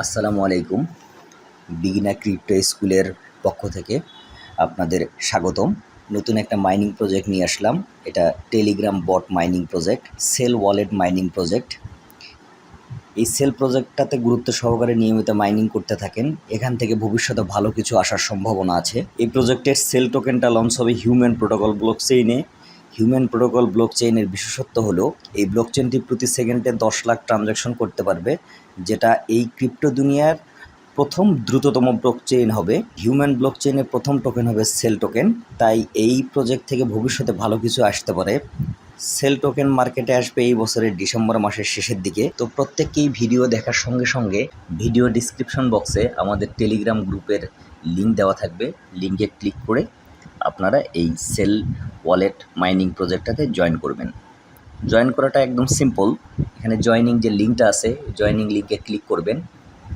আসসালামু আলাইকুম। Beginner crypto স্কুলের পক্ষ থেকে আপনাদের স্বাগতম। নতুন একটা মাইনিং প্রজেক্ট নিয়ে আসলাম। এটা Telegram bot mining project, cell wallet mining project. এই সেল প্রজেক্টটাতে গুরুত্ব সহকারে নিয়মিত মাইনিং করতে থাকেন, এখান থেকে ভবিষ্যতে ভালো কিছু আসার সম্ভাবনা আছে। এই প্রজেক্টের সেল টোকেনটা লঞ্চ হবে হিউম্যান প্রোটোকল ব্লকচেইনে। হিউম্যান প্রোটোকল ব্লকচেইনের বিশেষত্ব হলো এই ব্লকচেইনটি প্রতি সেকেন্ডে 10 লাখ ট্রানজ্যাকশন করতে পারবে, যেটা এই ক্রিপ্টো দুনিয়ার প্রথম দ্রুততম ব্লকচেইন হবে। হিউম্যান ব্লকচেইনের প্রথম টোকেন হবে সেল টোকেন। তাই এই প্রজেক্ট থেকে ভবিষ্যতে ভালো কিছু আসতে পারে। সেল টোকেন মার্কেটে আসবে এই বছরের ডিসেম্বর মাসের শেষের দিকে। তো প্রত্যেককেই ভিডিও দেখার সঙ্গে সঙ্গে ভিডিও ডিসক্রিপশন বক্সে আমাদের টেলিগ্রাম গ্রুপের লিঙ্ক দেওয়া থাকবে। লিঙ্কে ক্লিক করে আপনারা এই সেল ওয়ালেট মাইনিং প্রজেক্টটাতে জয়েন করবেন। জয়েন করাটা একদম সিম্পল। এখানে জয়নিং যে লিঙ্কটা আছে, জয়নিং লিঙ্কে ক্লিক করবেন।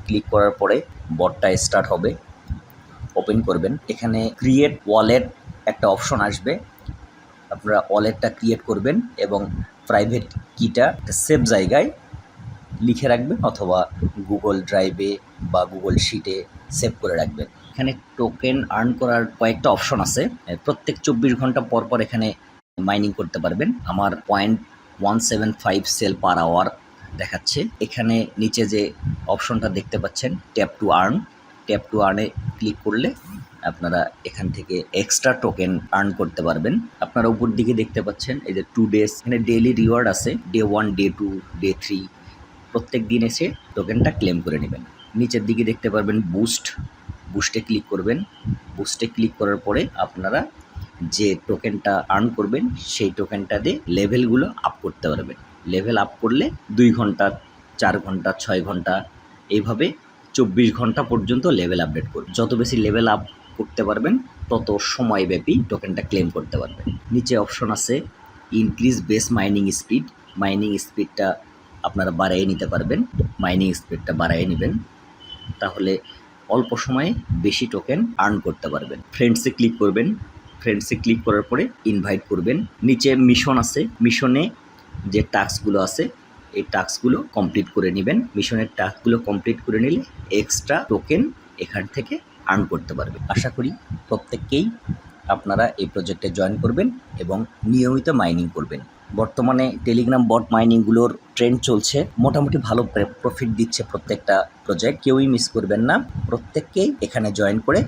ক্লিক করার পরে বটটা স্টার্ট হবে, ওপেন করবেন। এখানে ক্রিয়েট ওয়ালেট একটা অপশন আসবে। আপনারা ওয়ালেটটা ক্রিয়েট করবেন এবং প্রাইভেট কিটা সেভ জায়গায় লিখে রাখবেন অথবা গুগল ড্রাইভে বা গুগল শিটে সেভ করে রাখবেন। এখানে টোকেন আর্ন করার কয়েকটা অপশন আছে। প্রত্যেক 24 ঘন্টা পর পর এখানে মাইনিং করতে পারবেন। আমার 0.175 সেল পার আওয়ার দেখাচ্ছে। এখানে নিচে যে অপশনটা দেখতে পাচ্ছেন tap to earn, tap to আর্নে ক্লিক করলে আপনারা এখান থেকে এক্সট্রা টোকেন আর্ন করতে পারবেন। আপনারা উপর দিকে দেখতে পাচ্ছেন এই যে 2 ডেজ, এখানে ডেইলি রিওয়ার্ড আছে। ডে 1, ডে 2, ডে 3, প্রত্যেক দিন এসে টোকেনটা ক্লেম করে নেবেন। নিচের দিকে দেখতে পারবেন বুস্টে ক্লিক করবেন। বুস্টে ক্লিক করার পরে আপনারা যে টোকেনটা আর্ন করবেন সেই টোকেনটা দিয়ে লেভেলগুলো আপ করতে পারবেন। লেভেল আপ করলে 2 ঘন্টা, 4 ঘন্টা, 6 ঘন্টা, এইভাবে 24 ঘন্টা পর্যন্ত লেভেল আপডেট করবেন। যত বেশি লেভেল আপ করতে পারবেন তত সময়ব্যাপী টোকেনটা ক্লেম করতে পারবেন। নিচে অপশন আছে increase base mining speed. Mining স্পিডটা আপনারা বাড়াইয়ে নিতে পারবেন। মাইনিং স্পিডটা বাড়াইয়ে নেবেন, তাহলে অল্প সময়ে বেশি টোকেন আর্ন করতে পারবেন। ফ্রেন্ডসে ক্লিক করবেন। ফ্রেন্ডসে ক্লিক করার পরে ইনভাইট করবেন। নিচে মিশন আছে, মিশনে যে টাস্কগুলো আছে এই টাস্কগুলো কমপ্লিট করে নেবেন। মিশনের টাস্কগুলো কমপ্লিট করে নিলে এক্সট্রা টোকেন এখান থেকে আর্ন করতে পারবেন। আশা করি প্রত্যেককেই আপনারা এই প্রজেক্টে জয়েন করবেন এবং নিয়মিত মাইনিং করবেন। বর্তমানে টেলিগ্রাম বট মাইনিংগুলোর ট্রেন্ড চলছে, মোটামুটি ভালো প্রফিট দিচ্ছে প্রত্যেকটা প্রজেক্ট। কেউই মিস করবেন না, প্রত্যেককেই এখানে জয়েন করে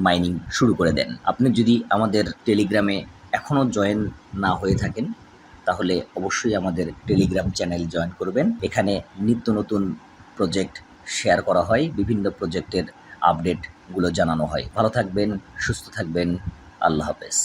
মাইনিং শুরু করে দেন। আপনি যদি আমাদের টেলিগ্রামে এখনও জয়েন না হয়ে থাকেন তাহলে অবশ্যই আমাদের টেলিগ্রাম চ্যানেল জয়েন করবেন। এখানে নিত্য নতুন প্রজেক্ট শেয়ার করা হয়, বিভিন্ন প্রজেক্টের আপডেটগুলো জানানো হয়। ভালো থাকবেন, সুস্থ থাকবেন। আল্লাহ হাফেজ।